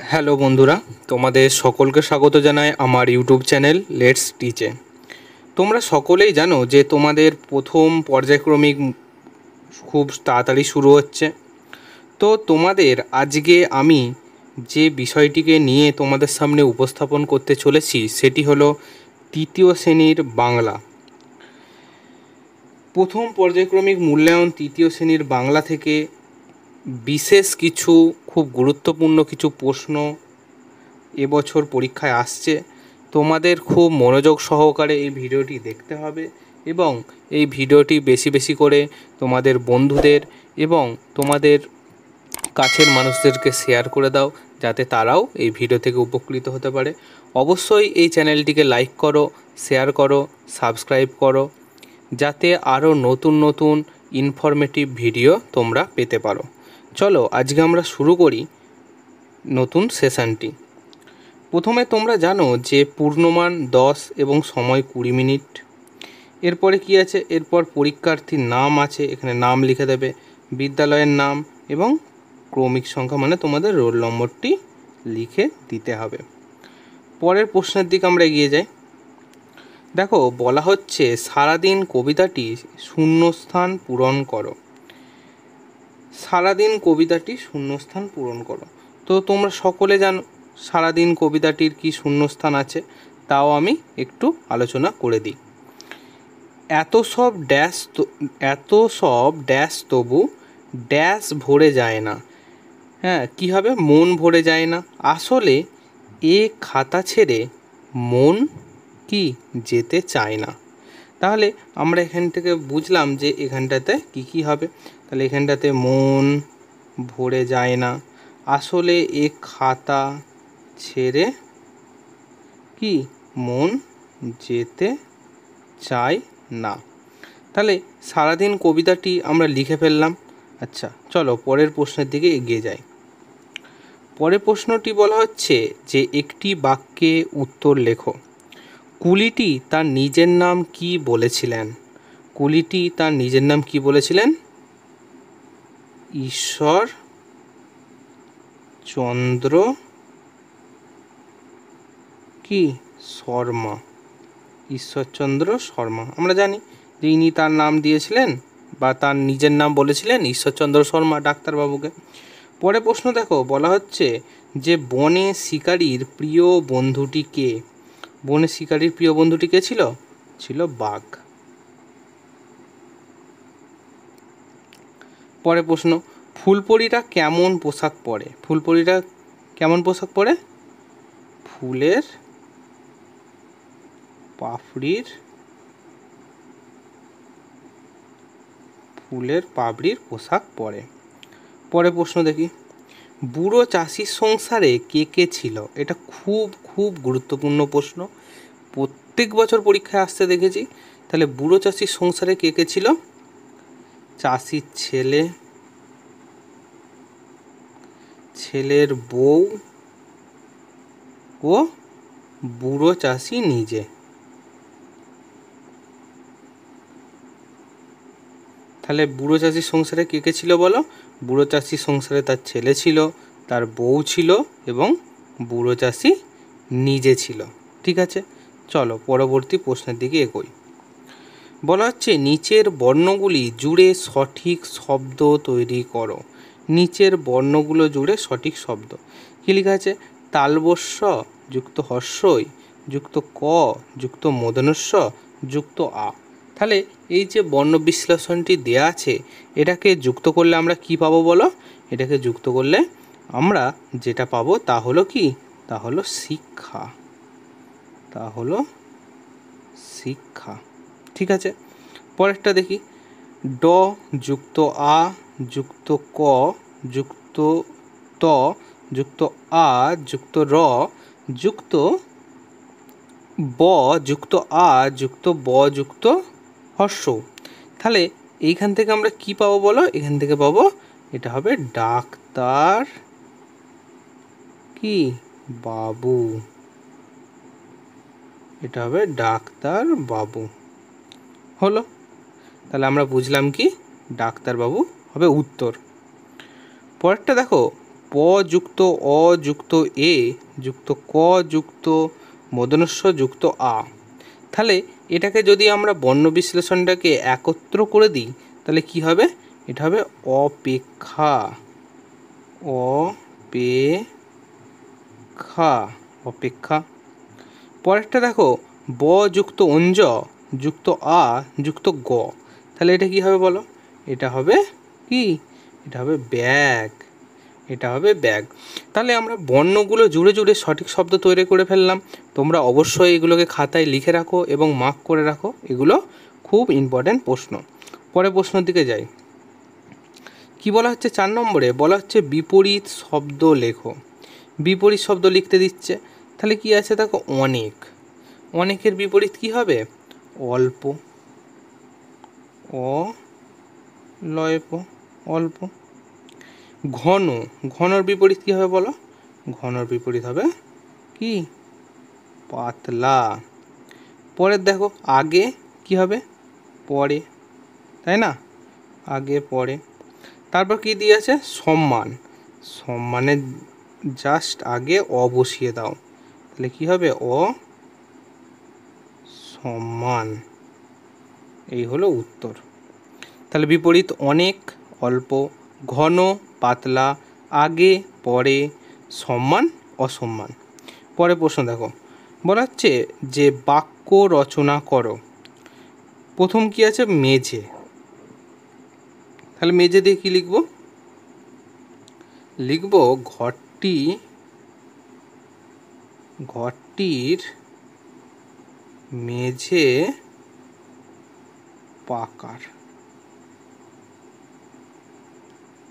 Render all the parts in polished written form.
Hello বন্ধুরা, তোমাদের সকলকে স্বাগত জানাই আমার ইউটিউব চ্যানেল লেটস টিচে। তোমরা সকলেই জানো যে তোমাদের প্রথম পর্যায়ক্রমিক খুব তাড়াতাড়ি শুরু হচ্ছে। তো তোমাদের আজকে আমি যে বিষয়টিকে নিয়ে তোমাদের সামনে উপস্থাপন করতে চলেছি সেটি হলো তৃতীয় শ্রেণীর বাংলা। প্রথম পর্যায়ক্রমিক মূল্যায়ন তৃতীয় শ্রেণীর বাংলা থেকে বিশেষ কিছু খুব গুরুত্বপূর্ণ কিছু প্রশ্ন এবছর পরীক্ষায় আসছে। তোমাদের খুব মনোযোগ সহকারে এই ভিডিওটি দেখতে হবে এবং এই ভিডিওটি বেশি বেশি করে তোমাদের বন্ধুদের এবং তোমাদের কাছের মানুষদেরকে শেয়ার করে দাও, যাতে তারাও এই ভিডিও থেকে উপকৃত হতে পারে। অবশ্যই এই চ্যানেলটিকে লাইক করো, শেয়ার করো, সাবস্ক্রাইব করো, যাতে আরও নতুন নতুন ইনফরমেটিভ ভিডিও তোমরা পেতে পারো। চলো আজকে আমরা শুরু করি নতুন সেশনটি। প্রথমে তোমরা জানো যে পূর্ণমান 10 এবং সময় 20 মিনিট। এরপরে কি আছে, এরপর পরীক্ষার্থীর নাম আছে, এখানে নাম লিখে দেবে, বিদ্যালয়ের নাম এবং ক্রমিক সংখ্যা মানে তোমাদের রোল নম্বরটি লিখে দিতে হবে। পরের প্রশ্নের দিকে আমরা এগিয়ে যাই। দেখো বলা হচ্ছে সারাদিন কবিতাটি শূন্যস্থান পূরণ করো। সারাদিন কবিতাটি শূন্যস্থান পূরণ করো। তো তোমরা সকলে জানো সারাদিন কবিতাটির কি শূন্যস্থান আছে, তাও আমি একটু আলোচনা করে দিই। এত সব ড্যাশ তবু ড্যাশ ভরে যায় না। হ্যাঁ, কী হবে, মন ভরে যায় না। আসলে এ খাতা ছেড়ে মন কি যেতে চায় না। তাহলে আমরা এখান থেকে বুঝলাম যে এখানটাতে কি হবে। তাহলে এখানটাতে মন ভরে যায় না, আসলে এ খাতা ছেড়ে কি মন যেতে চায় না। তাহলে সারাদিন কবিতাটি আমরা লিখে ফেললাম। আচ্ছা চলো পরের প্রশ্নের দিকে এগিয়ে যাই। পরের প্রশ্নটি বলা হচ্ছে যে একটি বাক্যে উত্তর লেখো। কুলিটি তার নিজের নাম কি বলেছিলেন? কুলিটি তার নিজের নাম কি বলেছিলেন? ঈশ্বরচন্দ্র কি শর্মা। ঈশ্বরচন্দ্র শর্মা। আমরা জানি যে ইনি তার নাম দিয়েছিলেন বা তার নিজের নাম বলেছিলেন ঈশ্বরচন্দ্র শর্মা ডাক্তারবাবুকে। পরে প্রশ্ন দেখো, বলা হচ্ছে যে বনে শিকারীর প্রিয় বন্ধুটি কে? বনে শিকারীর প্রিয় বন্ধুটি কে ছিল? ছিল বাঘ। পরে প্রশ্ন, ফুলপরীরা কেমন পোশাক পরে? ফুলপরীরা কেমন পোশাক পরে? ফুলের পাপড়ির পোশাক পরে। পরে প্রশ্ন দেখি, বুড়ো চাষির সংসারে কে কে ছিল? এটা খুব খুব গুরুত্বপূর্ণ প্রশ্ন, প্রত্যেক বছর পরীক্ষায় আসতে দেখেছি। তাহলে বুড়ো চাষির সংসারে কে কে ছিল? চাষির ছেলে, ছেলের বউ ও বুড়ো চাষি নিজে। তাহলে বুড়ো চাষির সংসারে কে কে ছিল বলো? বুড়ো চাষির সংসারে তার ছেলে ছিল, তার বউ ছিল এবং বুড়ো চাষি নিজে ছিল। ঠিক আছে, চলো পরবর্তী প্রশ্নের দিকে এগোই। বলা হচ্ছে নিচের বর্ণগুলি জুড়ে সঠিক শব্দ তৈরি করো। নিচের বর্ণগুলো জুড়ে সঠিক শব্দ কী লেখা আছে? তালবস্য যুক্ত হর্ষই যুক্ত ক যুক্ত মূর্ধন্য যুক্ত আ। তাহলে এই যে বর্ণ বিশ্লেষণটি দেয়া আছে, এটাকে যুক্ত করলে আমরা কি পাবো বলো? এটাকে যুক্ত করলে আমরা যেটা পাবো তা হলো কি? তা হলো শিক্ষা। তা হলো শিক্ষা। ঠিক আছে, পরেরটা দেখি। ড যুক্ত আ যুক্ত ক যুক্ত ত যুক্ত আ যুক্ত র যুক্ত ব যুক্ত আ যুক্ত ব যুক্ত হর্ষ। তাহলে এইখান থেকে আমরা কি পাবো বলো? এখান থেকে পাবো এটা হবে ডাক্তার কি বাবু। এটা হবে ডাক্তার বাবু। হলো, তাহলে আমরা বুঝলাম কি ডাক্তারবাবু হবে উত্তর। পরেরটা দেখো, প যুক্ত অ যুক্ত এ যুক্ত ক যুক্ত মূর্ধন্য যুক্ত আ। তাহলে এটাকে যদি আমরা বর্ণ বিশ্লেষণটাকে একত্র করে দিই তাহলে কি হবে? এটা হবে অপেক্ষা। অপেক্ষা, অপেক্ষা। পরেরটা দেখো, ব যুক্ত অঞ্জ যুক্ত আ যুক্ত গ। তাহলে এটা কি হবে বলো? এটা হবে কি? এটা হবে ব্যাগ। এটা হবে ব্যাগ। তাহলে আমরা বর্ণগুলো জুড়ে জুড়ে সঠিক শব্দ তৈরি করে ফেললাম। তোমরা অবশ্যই এগুলোকে খাতায় লিখে রাখো এবং মার্ক করে রাখো। এগুলো খুব ইম্পর্ট্যান্ট প্রশ্ন। পরে প্রশ্নের দিকে যাই। কি বলা হচ্ছে 4 নম্বরে? বলা হচ্ছে বিপরীত শব্দ লেখো। বিপরীত শব্দ লিখতে দিচ্ছে। তাহলে কি আছে দেখো, অনেক। অনেকের বিপরীত কি হবে? অল্প। অল্প, অল্প। ঘন, ঘনর বিপরীত কি হবে বলো? ঘনর বিপরীত হবে কি? পাতলা। পরের দেখো, আগে কি হবে? পরে, তাই না? আগে পরে। তারপর কি দিয়ে আছে? সম্মান। সম্মানের জাস্ট আগে অ বসিয়ে দাও, তাহলে কি হবে? সম্মান। এই হলো উত্তর। তাহলে বিপরীত অনেক, অল্প, ঘন, পাতলা, আগে, পরে, সম্মান, অসম্মান। পরে প্রশ্ন দেখো, বলা হচ্ছে যে বাক্য রচনা করো। প্রথম কি আছে? মেঝে। তাহলে মেঝে দিয়ে কি লিখব? লিখব ঘরটির মেঝে পাকার।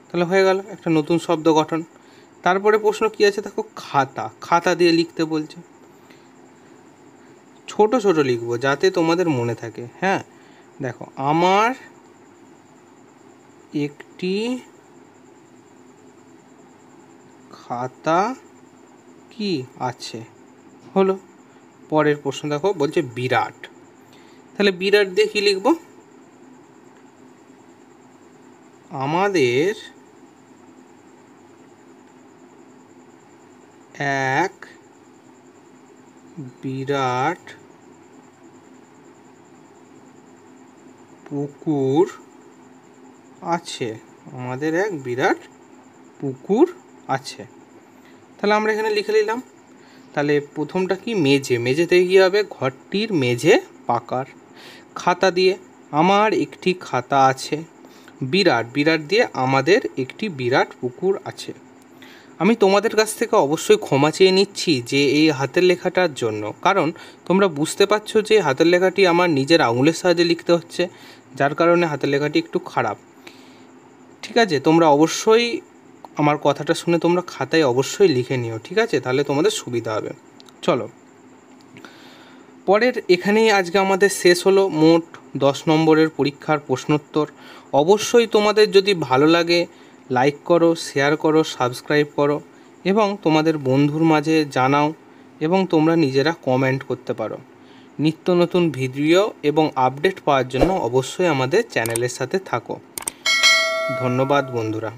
তাহলে হয়ে গেল একটা নতুন শব্দ গঠন। তারপরে প্রশ্ন কি আছে দেখো, খাতা। খাতা দিয়ে লিখতে বলছে। ছোট ছোট লিখবো যাতে তোমাদের মনে থাকে। হ্যাঁ, দেখো, আমার একটি খাতা কি আছে, হলো। পরের প্রশ্ন দেখো, বলছে বিরাট। তাহলে বিরাট দিয়ে কি লিখব? আমাদের এক বিরাট পুকুর আছে। আমাদের এক বিরাট পুকুর আছে। তাহলে আমরা এখানে লিখে নিলাম। তাহলে প্রথমটা কি? মেঝে। মেঝে থেকে কী হবে? ঘরটির মেঝে পাকার। খাতা দিয়ে আমার একটি খাতা আছে। বিরাট, বিরাট দিয়ে আমাদের একটি বিরাট পুকুর আছে। আমি তোমাদের কাছ থেকে অবশ্যই ক্ষমা চেয়ে নিচ্ছি যে এই হাতের লেখাটার জন্য, কারণ তোমরা বুঝতে পারছো যে হাতের লেখাটি আমার নিজের আঙুলের সাহায্যে লিখতে হচ্ছে, যার কারণে হাতের লেখাটি একটু খারাপ। ঠিক আছে, তোমরা অবশ্যই আমার কথাটা শুনে তোমরা খাতায় অবশ্যই লিখে নিও, ঠিক আছে? তাহলে তোমাদের সুবিধা হবে। চলো, পরের এখানেই আজকে আমাদের শেষ হলো মোট 10 নম্বরের পরীক্ষার প্রশ্নোত্তর। অবশ্যই তোমাদের যদি ভালো লাগে লাইক করো, শেয়ার করো, সাবস্ক্রাইব করো এবং তোমাদের বন্ধুর মাঝে জানাও এবং তোমরা নিজেরা কমেন্ট করতে পারো। নিত্য নতুন ভিডিও এবং আপডেট পাওয়ার জন্য অবশ্যই আমাদের চ্যানেলের সাথে থাকো। ধন্যবাদ বন্ধুরা।